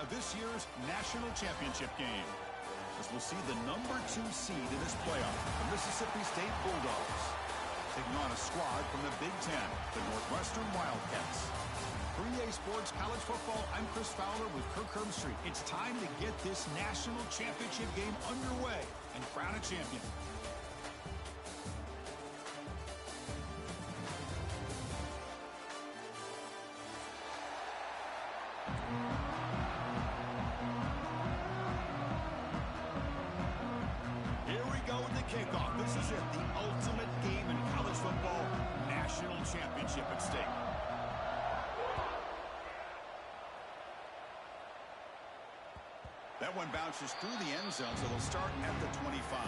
of this year's national championship game, as we'll see the #2 seed in this playoff, the Mississippi State Bulldogs, taking on a squad from the Big Ten, the Northwestern Wildcats. For EA Sports College Football, I'm Chris Fowler with Kirk Herbstreit. It's time to get this national championship game underway and crown a champion. Here we go with the kickoff. This is it, the ultimate game in college football, national championship at stake. That one bounces through the end zone, so they'll start at the 25.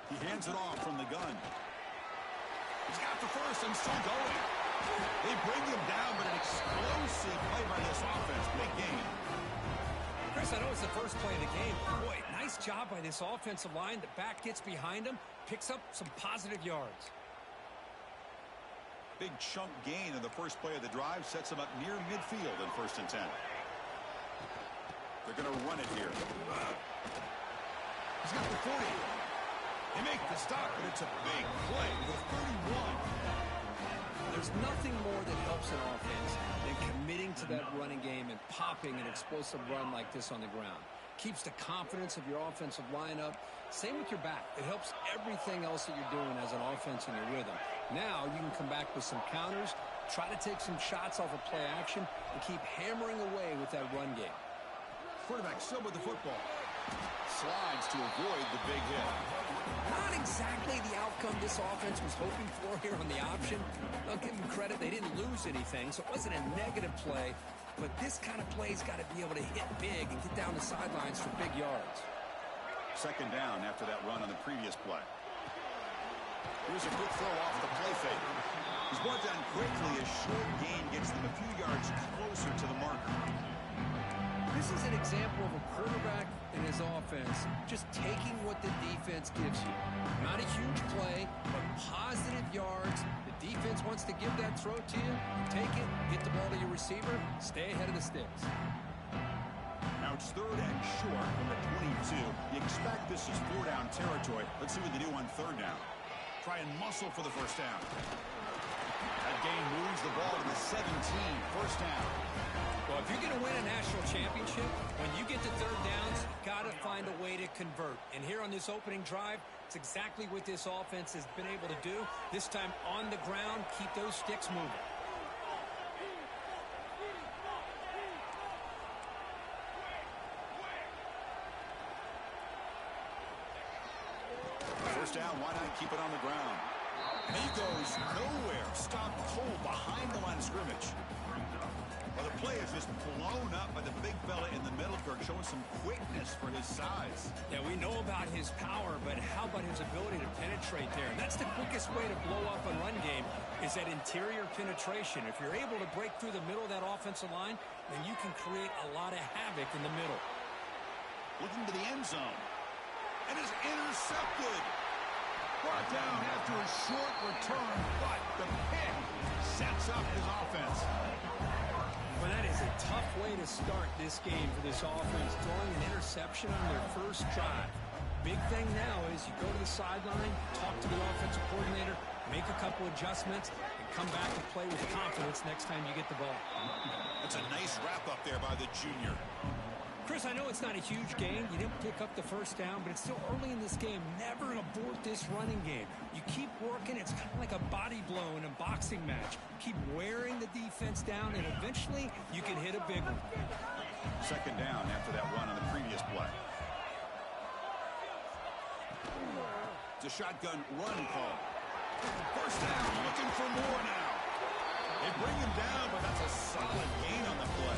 He hands it off from the gun. He's got the first and still going. They bring him down, but an explosive play by this offense. Big game. Chris, I know it's the first play of the game. Boy, nice job by this offensive line. The back gets behind him, picks up some positive yards. Big chunk gain in the first play of the drive sets him up near midfield in 1st and 10. They're going to run it here. He's got the 40. They make the stop, but it's a big play with 31. There's nothing more that helps an offense than committing to that running game and popping an explosive run like this on the ground. Keeps the confidence of your offensive lineup. Same with your back. It helps everything else that you're doing as an offense in your rhythm. Now you can come back with some counters, try to take some shots off of play action, and keep hammering away with that run game. Quarterback still with the football. Slides to avoid the big hit. Not exactly the outcome this offense was hoping for here on the option. I'll give them credit. They didn't lose anything, so it wasn't a negative play. But this kind of play's got to be able to hit big and get down the sidelines for big yards. 2nd down after that run on the previous play. Here's a quick throw off the play fake. He's brought down quickly. A short gain gets them a few yards closer to the marker. This is an example of a quarterback and his offense just taking what the defense gives you. Not a huge play, but positive yards. The defense wants to give that throw to you. You take it, get the ball to your receiver, stay ahead of the sticks. Now it's 3rd and short from the 22. You expect this is 4-down territory. Let's see what they do on 3rd down. Try and muscle for the 1st down. That gain moves the ball to the 17. 1st down. Well, if you're going to win a national championship, when you get to 3rd downs, you've got to find a way to convert. And here on this opening drive, it's exactly what this offense has been able to do. This time on the ground, keep those sticks moving. 1st down, why not keep it on the ground? And he goes nowhere. Stopped cold behind the line of scrimmage. Well, the play is just blown up by the big fella in the middle, Kirk, showing some quickness for his size. Yeah, we know about his power, but how about his ability to penetrate there? And that's the quickest way to blow up a run game is that interior penetration. If you're able to break through the middle of that offensive line, then you can create a lot of havoc in the middle. Looking to the end zone. And is intercepted. Brought down after a short return, but the pick sets up his offense. Well, that is a tough way to start this game for this offense, throwing an interception on their first drive. Big thing now is you go to the sideline, talk to the offensive coordinator, make a couple adjustments, and come back and play with confidence next time you get the ball. That's a nice wrap-up there by the junior. Chris, I know it's not a huge gain. You didn't pick up the 1st down, but it's still early in this game. Never abort this running game. You keep working. It's kind of like a body blow in a boxing match. Keep wearing the defense down, and eventually you can hit a big one. 2nd down after that run on the previous play. It's a shotgun run call. 1st down, looking for more now. They bring him down, but that's a solid gain on the play.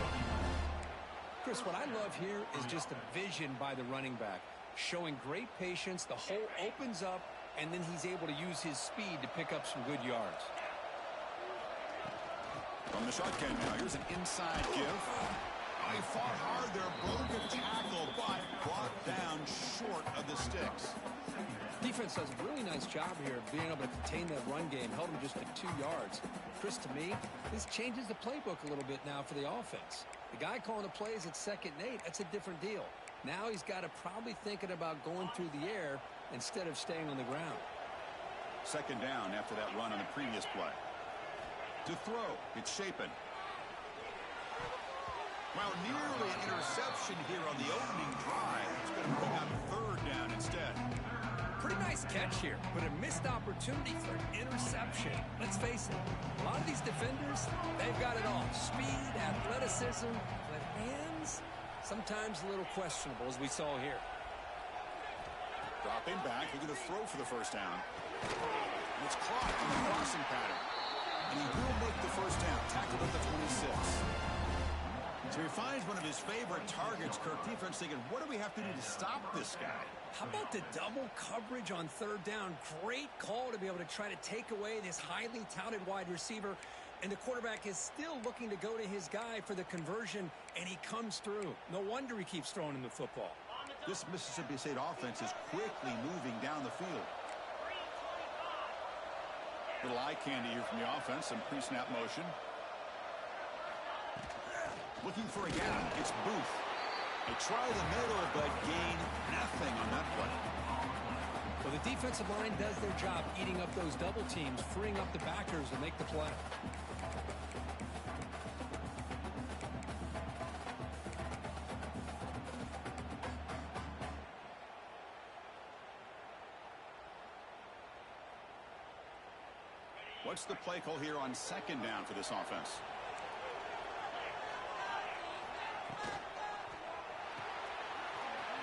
Chris, what I love here is just the vision by the running back. showing great patience. The hole opens up, and then he's able to use his speed to pick up some good yards. From the shotgun now, here's an inside give. Oh, he fought hard there, broke a tackle, but brought down short of the sticks. Defense does a really nice job here of being able to contain that run game, held him just at 2 yards. Chris, to me, this changes the playbook a little bit now for the offense. The guy calling the plays at 2nd and 8, that's a different deal. Now he's got to probably thinking about going through the air instead of staying on the ground. 2nd down after that run on the previous play. To throw, it's Shapen. Well, nearly an interception here on the opening drive. It's going to bring up 3rd down instead. Pretty nice catch here, but a missed opportunity for an interception. Let's face it, a lot of these defenders, they've got it all. Speed, athleticism, but hands, sometimes a little questionable, as we saw here. Dropping back, they're going to throw for the 1st down. And it's caught in the crossing pattern. And he will make the 1st down, tackled at the 26. So he finds one of his favorite targets. Kirk defense thinking, what do we have to do to stop this guy? How about the double coverage on 3rd down? Great call to be able to try to take away this highly touted wide receiver. And the quarterback is still looking to go to his guy for the conversion, and he comes through. No wonder he keeps throwing him the football. This Mississippi State offense is quickly moving down the field. Little eye candy here from the offense, some pre-snap motion. Looking for a gap, it's Booth. They try the middle, but gain nothing on that play. Well, the defensive line does their job eating up those double teams, freeing up the backers to make the play. What's the play call here on 2nd down for this offense?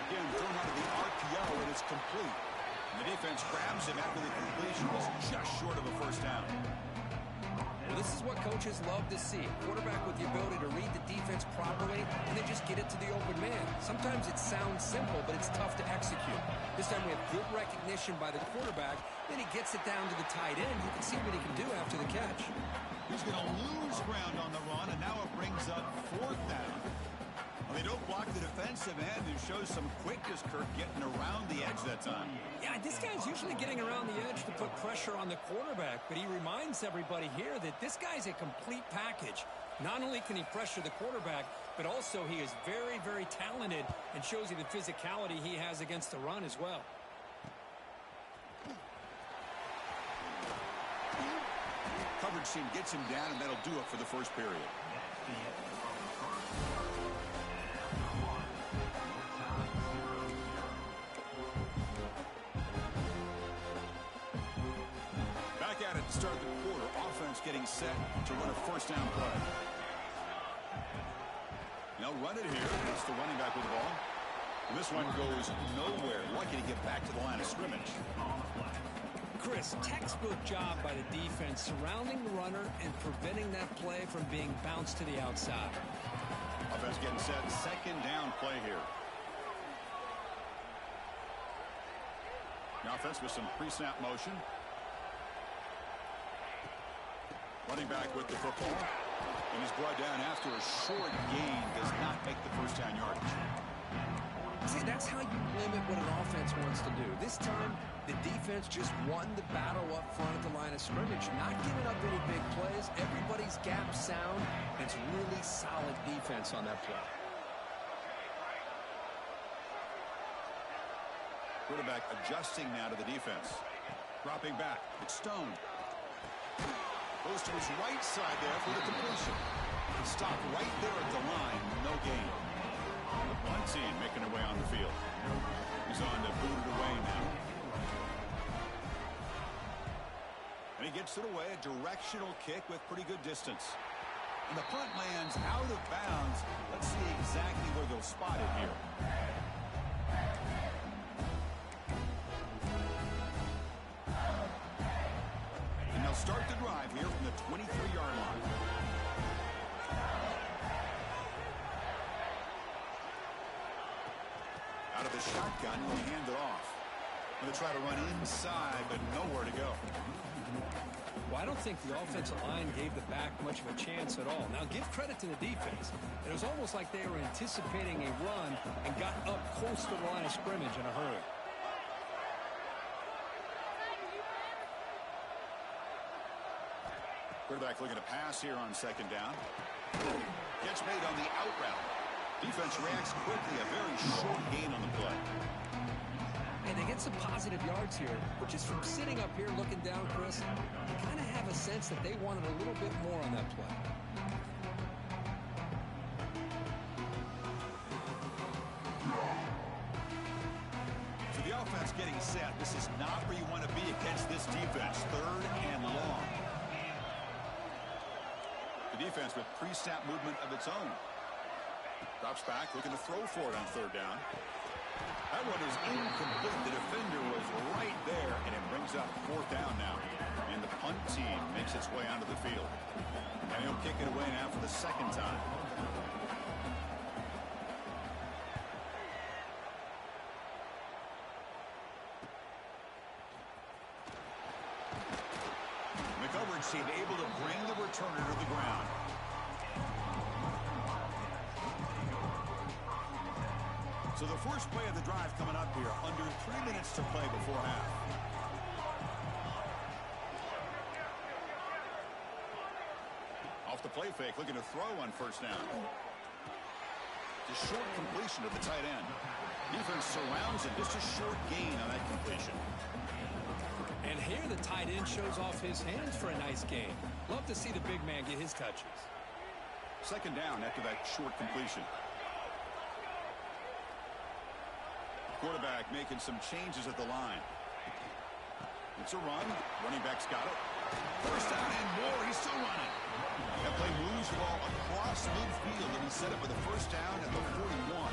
Again, thrown out of the RPO, and it's complete. And the defense grabs him after the completion was just short of a 1st down. Well, this is what coaches love to see. A quarterback with the ability to read the defense properly and then just get it to the open man. Sometimes it sounds simple, but it's tough to execute. This time we have good recognition by the quarterback. Then he gets it down to the tight end. You can see what he can do after the catch. He's going to lose ground on the run, and now it brings up 4th down. Well, they don't block the defensive end and shows some quickness, Kirk, getting around the edge that time. Yeah, this guy's usually getting around the edge to put pressure on the quarterback, but he reminds everybody here that this guy's a complete package. Not only can he pressure the quarterback, but also he is very, very talented and shows you the physicality he has against the run as well. Coverage team gets him down, and that'll do it for the 1st period. Back at it to start the quarter. Offense getting set to run a 1st down play. Now run it here. It's the running back with the ball. And this one goes nowhere. Lucky to get back to the line of scrimmage. Chris, textbook job by the defense surrounding the runner and preventing that play from being bounced to the outside. Offense getting set. 2nd down play here. The offense with some pre-snap motion. Running back with the football. And he's brought down after a short gain. Does not make the 1st down yardage. See, that's how you limit what an offense wants to do. This time, the defense just won the battle up front at the line of scrimmage. Not giving up any big plays. Everybody's gap sound. It's really solid defense on that play. Quarterback adjusting now to the defense. Dropping back. It's Stone. Goes to his right side there for the completion. Stopped right there at the line. No gain. One team making their way on the field. He's on to boot it away now. And he gets it away. A directional kick with pretty good distance. And the punt lands out of bounds. Let's see exactly where they'll spot it here. And they'll start the drive here from the 23-yard line. Out of the shotgun, he'll hand it off. Going to try to run inside, but nowhere to go. Well, I don't think the offensive line gave the back much of a chance at all. Now, give credit to the defense. It was almost like they were anticipating a run and got up close to the line of scrimmage in a hurry. Quarterback looking to pass here on second down. Gets made on the out route. Defense reacts quickly. A very short gain on the play. And they get some positive yards here, but just from sitting up here looking down, Chris, you kind of have a sense that they wanted a little bit more on that play. So the offense getting set. This is not where you want to be against this defense. Third and long. The defense with pre-snap movement of its own. Drops back, looking to throw for it on third down. That one is incomplete. The defender was right there, and it brings up fourth down now. And the punt team makes its way onto the field. And he'll kick it away now for the second time. The coverage team able to bring the returner to the ground. So the first play of the drive coming up here, under 3 minutes to play before half. Off the play fake, looking to throw on first down. The short completion to the tight end. Defense surrounds it, just a short gain on that completion. And here the tight end shows off his hands for a nice gain. Love to see the big man get his touches. Second down after that short completion. Quarterback making some changes at the line. It's a run. Running back's got it. First down and more. He's still running. That play moves the ball across midfield, and he set up with a first down at the 41.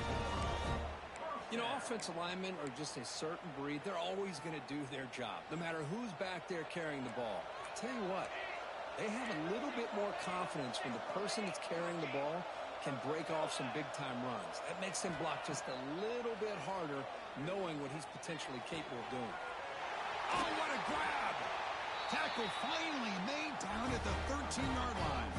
You know, offensive linemen are just a certain breed. They're always going to do their job, no matter who's back there carrying the ball. I'll tell you what, they have a little bit more confidence when the person that's carrying the ball can break off some big-time runs. That makes him block just a little bit harder, knowing what he's potentially capable of doing. Oh, what a grab! Tackle finally made down at the 13-yard line.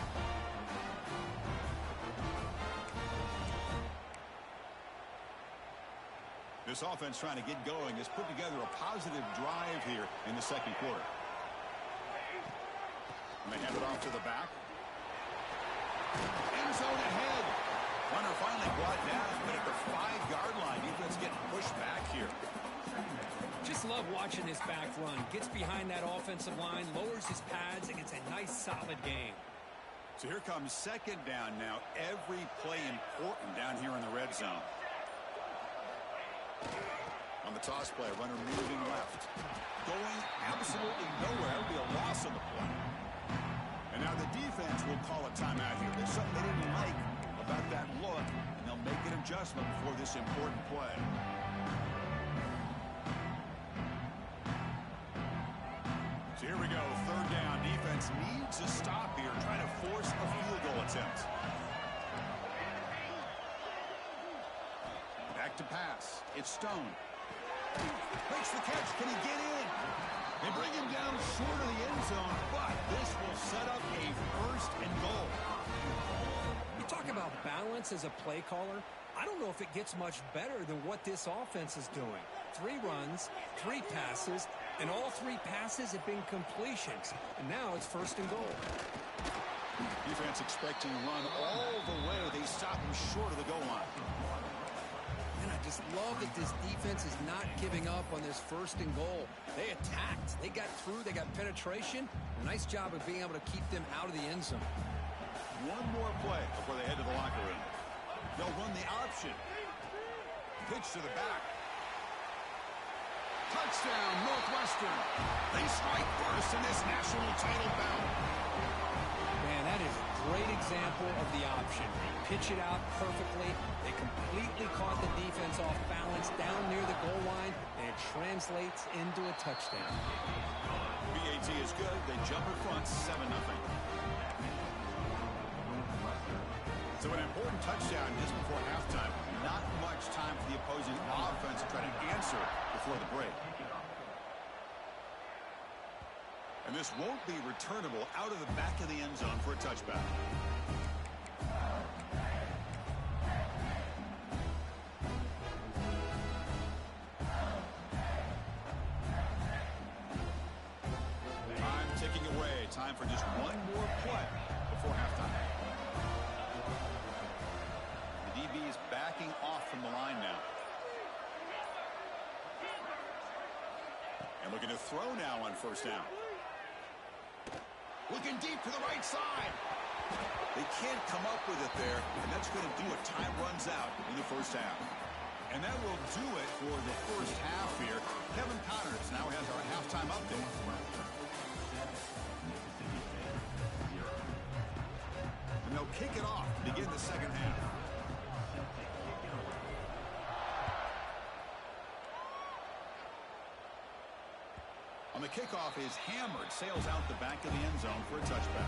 This offense trying to get going has put together a positive drive here in the second quarter. And they hand it off to the back. End zone ahead. Runner finally brought down, but at the 5-yard line, defense getting pushed back here. Just love watching this back run. Gets behind that offensive line, lowers his pads, and gets a nice, solid gain. So here comes second down now. Every play important down here in the red zone. On the toss play, runner moving left. Going absolutely nowhere. That'll be a loss on the play. And now the defense will call a timeout here. There's something they didn't like about that look, and they'll make an adjustment before this important play. So here we go, third down. Defense needs a stop here, trying to force a field goal attempt. Back to pass. It's Stone. Makes the catch. Can he get in? They bring him down short of the end zone, but this will set up a first and goal. You talk about balance as a play caller. I don't know if it gets much better than what this offense is doing. 3 runs, 3 passes, and all 3 passes have been completions. And now it's first and goal. Defense expecting to run all the way. They stop him short of the goal line. And I just love that this defense is not giving up on this first and goal. They attacked. They got through. They got penetration. Nice job of being able to keep them out of the end zone. One more play before they head to the locker room. They'll run the option. Pitch to the back. Touchdown, Northwestern. They strike first in this national title bout. Man, that is a great example of the option. Pitch it out perfectly. They completely caught the defense off balance down near the goal line, and it translates into a touchdown. BAT is good. They jump in front 7-0. So an important touchdown just before halftime. Not much time for the opposing offense to try to answer before the break. And this won't be returnable out of the back of the end zone for a touchback. Time ticking away. Time for just one more play before halftime. The DB is backing off from the line now. And looking to throw now on first down. Looking deep to the right side. They can't come up with it there, and that's going to do it. Time runs out in the first half. And that will do it for the first half here. Kevin Connors now has our halftime update. And they'll kick it off to begin the second half. On the kickoff is hammered, sails out the back of the end zone for a touchback.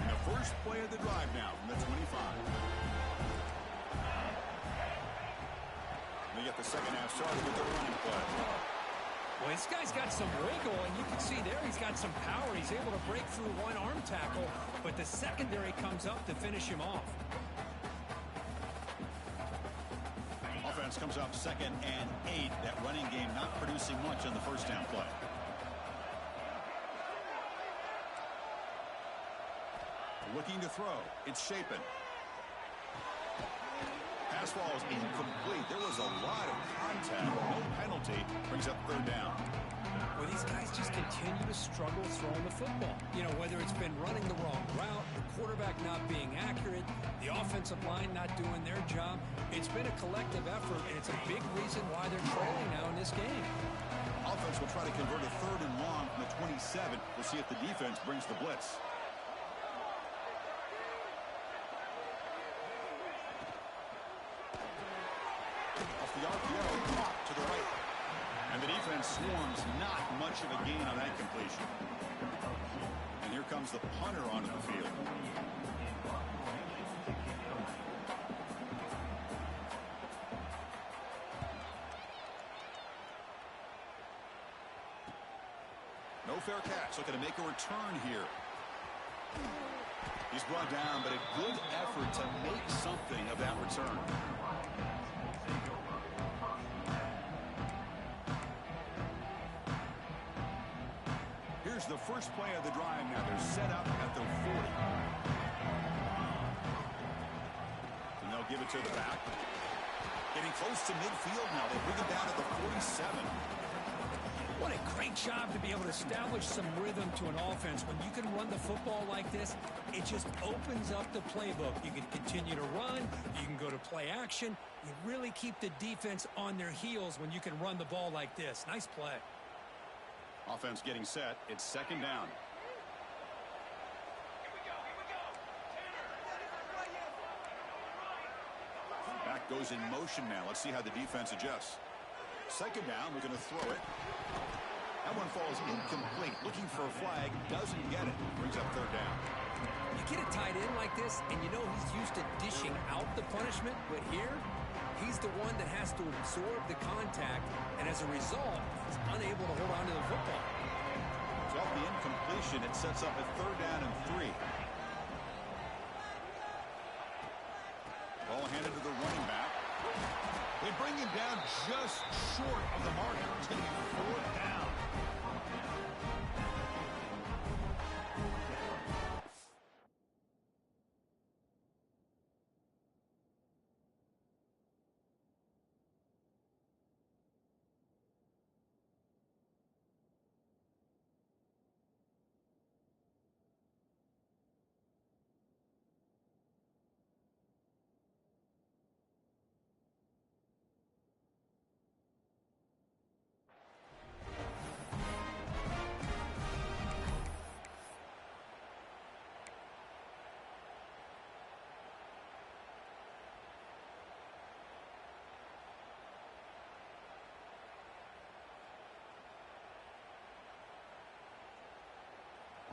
And the first play of the drive now from the 25. They get the second half started with their running play. Well, this guy's got some wiggle, and you can see there he's got some power. He's able to break through one arm tackle, but the secondary comes up to finish him off. Offense comes up 2nd and 8. That running game not producing much on the first down play. Looking to throw. It's Shapen. Pass ball is incomplete. There was a lot of contact. No penalty. Brings up third down. Well, these guys just continue to struggle throwing the football. You know, whether it's been running the wrong route, the quarterback not being accurate, the offensive line not doing their job. It's been a collective effort, and it's a big reason why they're trailing now in this game. Offense will try to convert a 3rd and long from the 27. We'll see if the defense brings the blitz. Off the RPO, caught to the right. And the defense swarms, not much of a gain on that completion. And here comes the punter onto the field. No fair catch. Looking to make a return here. He's brought down, but a good effort to make something of that return. Here's the first play of the drive now. They're set up at their 40. And they'll give it to the back. Getting close to midfield now. They bring it down to the 47. What a great job to be able to establish some rhythm to an offense. When you can run the football like this, it just opens up the playbook. You can continue to run. You can go to play action. You really keep the defense on their heels when you can run the ball like this. Nice play. Offense getting set. It's 2nd down. Back goes in motion now. Let's see how the defense adjusts. 2nd down. We're going to throw it. That one falls incomplete. Looking for a flag. Doesn't get it. Brings up 3rd down. You get a tight end like this, and you know he's used to dishing out the punishment, but here, he's the one that has to absorb the contact, and as a result, he's unable to hold on to the football. So off the incompletion, it sets up a 3rd down and 3. Ball handed to the running back. They bring him down just short of the mark. It's going to be 4th down.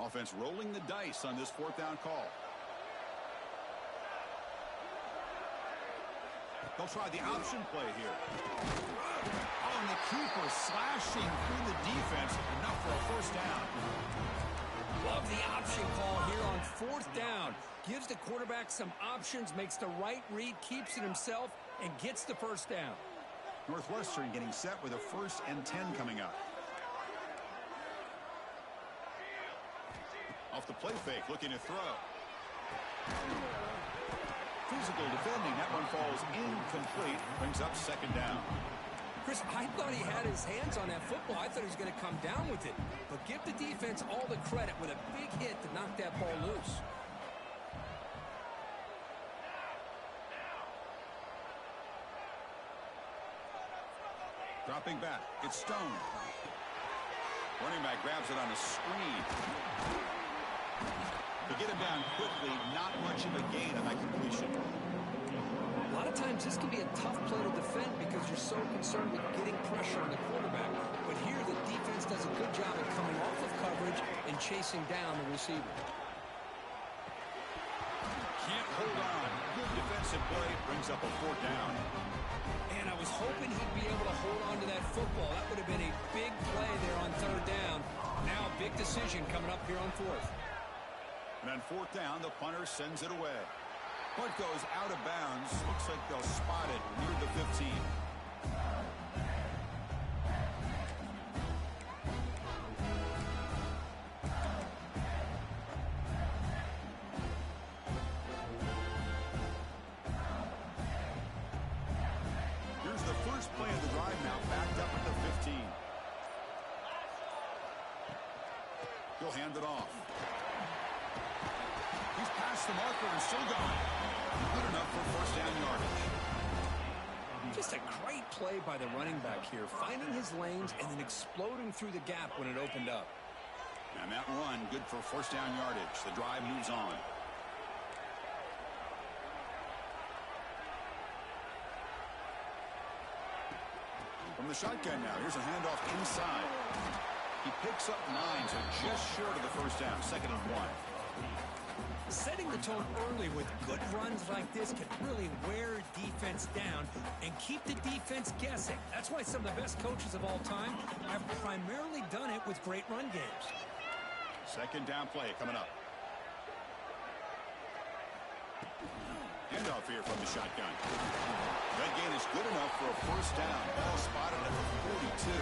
Offense rolling the dice on this fourth down call. They'll try the option play here. Oh, and the keeper slashing through the defense. Enough for a first down. Love the option call here on fourth down. Gives the quarterback some options, makes the right read, keeps it himself, and gets the first down. Northwestern getting set with a 1st and 10 coming up. Off the play fake, looking to throw. Physical defending. That one falls incomplete. Brings up 2nd down. Chris, I thought he had his hands on that football. I thought he was going to come down with it. But give the defense all the credit with a big hit to knock that ball loose. Dropping back. It's Stone. Running back grabs it on a screen. To get him down quickly, not much of a gain on that completion. A lot of times this can be a tough play to defend because you're so concerned with getting pressure on the quarterback. But here the defense does a good job of coming off of coverage and chasing down the receiver. Can't hold on. Good defensive play brings up a 4th down. And I was hoping he'd be able to hold on to that football. That would have been a big play there on 3rd down. Now a big decision coming up here on 4th. And on 4th down, the punter sends it away. Punt goes out of bounds. Looks like they'll spot it near the 15. Here's the first play of the drive now, backed up at the 15. He'll hand it off. He's past the marker and still going. Good enough for 1st down yardage. Just a great play by the running back here, finding his lanes and then exploding through the gap when it opened up. And that run, good for 1st down yardage. The drive moves on. From the shotgun now, here's a handoff inside. He picks up 9, so just short of the 1st down, 2nd and 1. Setting the tone early with good runs like this can really wear defense down and keep the defense guessing. That's why some of the best coaches of all time have primarily done it with great run games. 2nd down play coming up. Handoff here from the shotgun. That gain is good enough for a 1st down. Ball spotted at the 42.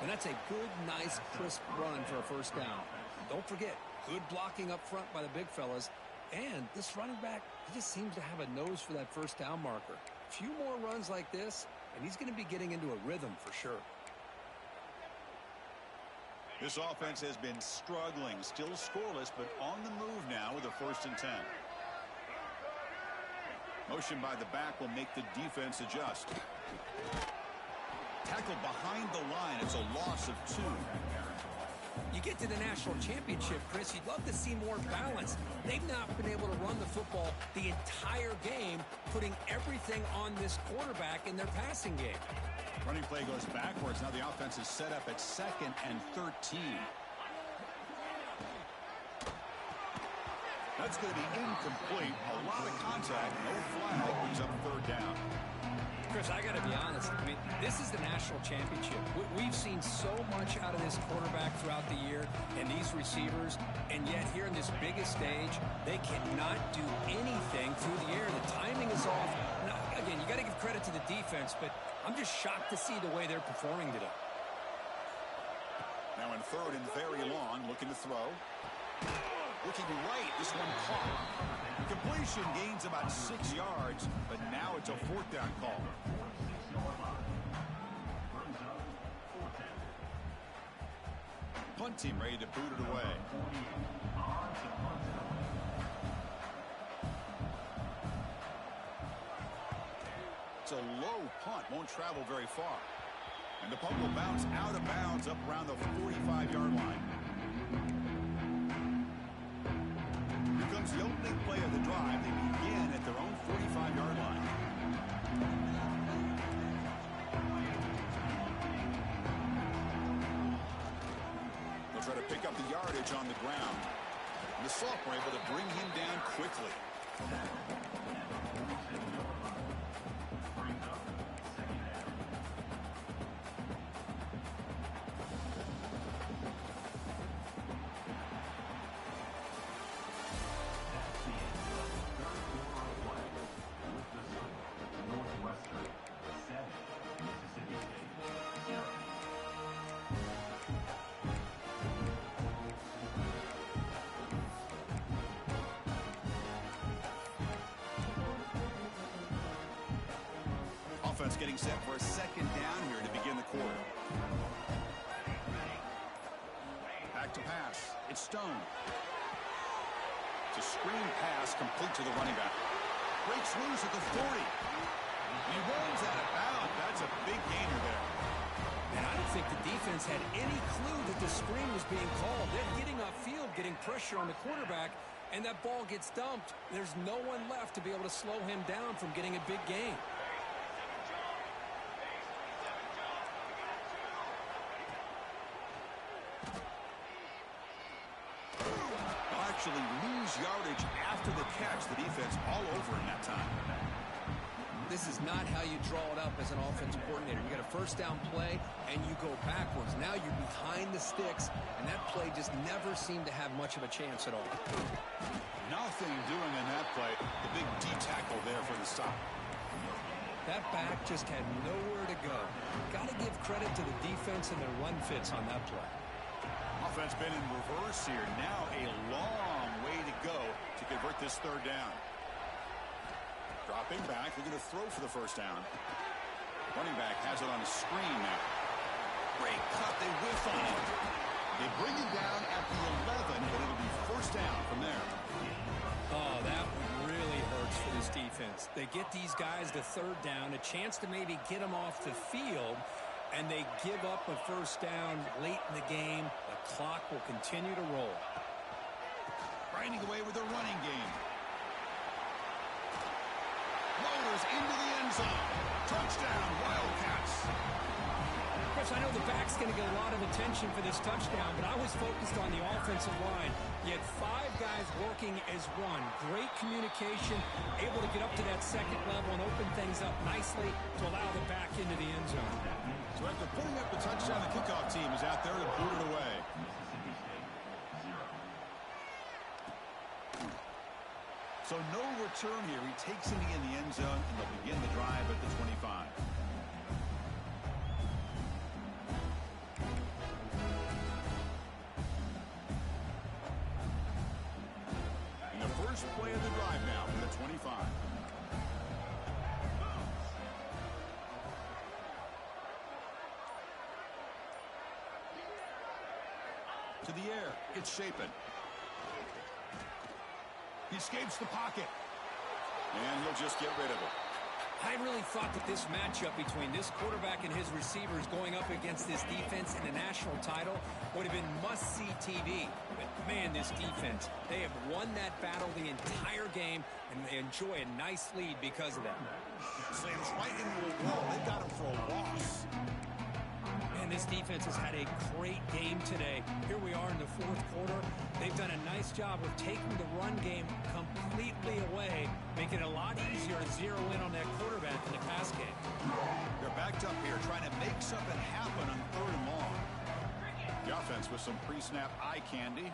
And that's a good, nice, crisp run for a 1st down. Don't forget, good blocking up front by the big fellas. And this running back, he just seems to have a nose for that 1st down marker. A few more runs like this, and he's going to be getting into a rhythm for sure. This offense has been struggling, still scoreless, but on the move now with a 1st and 10. Motion by the back will make the defense adjust. Tackled behind the line. It's a loss of 2. You get to the national championship, Chris, you'd love to see more balance. They've not been able to run the football the entire game, putting everything on this quarterback in their passing game. Running play goes backwards. Now the offense is set up at 2nd and 13. That's going to be incomplete. A lot of contact. No flag. Brings up 3rd down. Chris, I got to be honest. I mean, this is the national championship. We've seen so much out of this quarterback throughout the year and these receivers, and yet here in this biggest stage, they cannot do anything through the air. The timing is off. Now, again, you got to give credit to the defense, but I'm just shocked to see the way they're performing today. Now in 3rd and very long, looking to throw. Looking right, this one caught. Completion gains about 6 yards, but now it's a 4th down call. Punt team ready to boot it away. It's a low punt, won't travel very far. And the punt will bounce out of bounds up around the 45-yard line. Here comes the opening play of the drive. They begin at their own 45-yard line. They'll try to pick up the yardage on the ground. And the Sophomore able to bring him down quickly. Offense getting set for a second down here to begin the quarter. Back to pass. It's Stone. It's a screen pass complete to the running back. Breaks loose at the 40. He runs out of bounds. That's a big gainer there. And I don't think the defense had any clue that the screen was being called. They're getting upfield, getting pressure on the quarterback, and that ball gets dumped. There's no one left to be able to slow him down from getting a big gain. Actually lose yardage after the catch. The defense all over in that time. This is not how you draw it up as an offensive coordinator. You got a first down play, and you go backwards. Now you're behind the sticks, and that play just never seemed to have much of a chance at all. Nothing doing in that play. The big D tackle there for the stop. That back just had nowhere to go. Got to give credit to the defense and their run fits on that play. Offense been in reverse here. Now a long way to go to convert this third down. Dropping back, they're going to throw for the first down. Running back has it on the screen now. Great cut, they whiff on it. They bring it down at the 11, but it'll be first down from there. Oh, that one really hurts for this defense. They get these guys to third down, a chance to maybe get them off the field, and they give up a first down late in the game. The clock will continue to roll. Grinding away with the running game. Loaders into the end zone. Touchdown, Wildcats. Chris, I know the back's going to get a lot of attention for this touchdown, but I was focused on the offensive line. You had 5 guys working as one. Great communication, able to get up to that second level and open things up nicely to allow the back into the end zone. So after putting up the touchdown, the kickoff team is out there to boot it away. So no return here. He takes it in the end zone, and they'll begin the drive at the 25. And the first play of the drive now from the 25. To the air. It's Shapen. He escapes the pocket. And he'll just get rid of it. I really thought that this matchup between this quarterback and his receivers going up against this defense in the national title would have been must-see TV. But, man, this defense, they have won that battle the entire game, and they enjoy a nice lead because of that. Slams right into a wall. They got him for a loss. And this defense has had a great game today. Here we are in the fourth quarter. They've done a nice job of taking the run game completely away, making it a lot easier to zero in on that quarterback in the pass game. They're backed up here trying to make something happen on third and long. The offense with some pre-snap eye candy.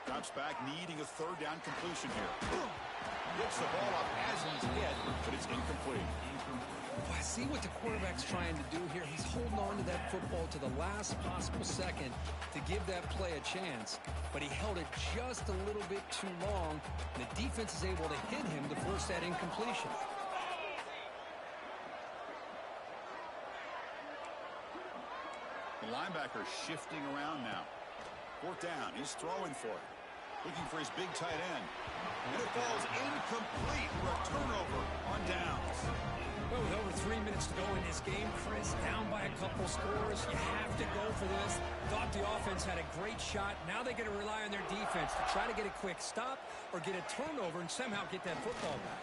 Drops back, needing a third down completion here. Gets the ball up as he's hit, but it's incomplete. Oh, I see what the quarterback's trying to do here. He's holding on to that football to the last possible second to give that play a chance, but he held it just a little bit too long. The defense is able to hit him to force that incompletion. The linebacker shifting around now. Fourth down. He's throwing for it. Looking for his big tight end. And it falls incomplete for a turnover on downs. Well, with over 3 minutes to go in this game, Chris, down by a couple scores, you have to go for this. Thought the offense had a great shot. Now they got to rely on their defense to try to get a quick stop or get a turnover and somehow get that football back.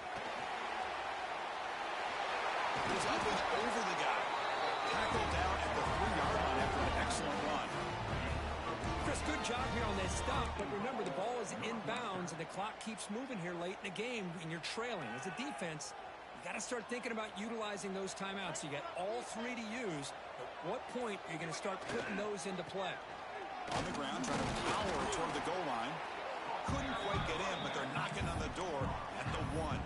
He's up and over the guy. Tackled down at the 3-yard excellent run. Chris, good job here on that stop, but remember, the ball is inbounds, and the clock keeps moving here late in the game, and you're trailing. As a defense, you got to start thinking about utilizing those timeouts. You got all three to use, but what point are you going to start putting those into play? On the ground, trying to power toward the goal line. Couldn't quite get in, but they're knocking on the door at the 1.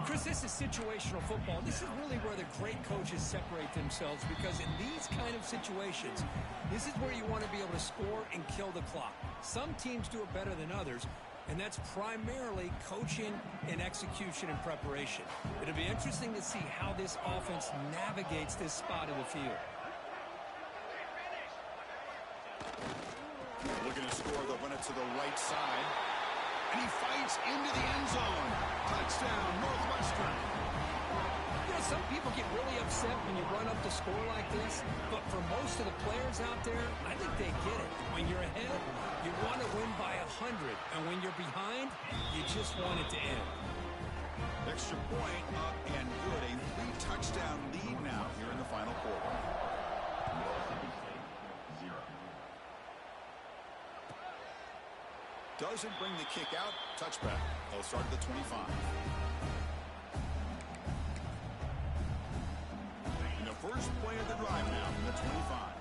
Chris, this is situational football. This is really where the great coaches separate themselves, because in these kind of situations, this is where you want to be able to score and kill the clock. Some teams do it better than others, and that's primarily coaching and execution and preparation. It'll be interesting to see how this offense navigates this spot of the field. Looking to score, they'll run it to the right side. And he fights into the end zone. Touchdown, Northwestern. You know, some people get really upset when you run up the score like this, but for most of the players out there, I think they get it. When you're ahead, you want to win by 100, and when you're behind, you just want it to end. Extra point up and good. A 3-touchdown lead now here in the final quarter. Doesn't bring the kick out. Touchback. They'll start at the 25. And the first play of the drive now from the 25.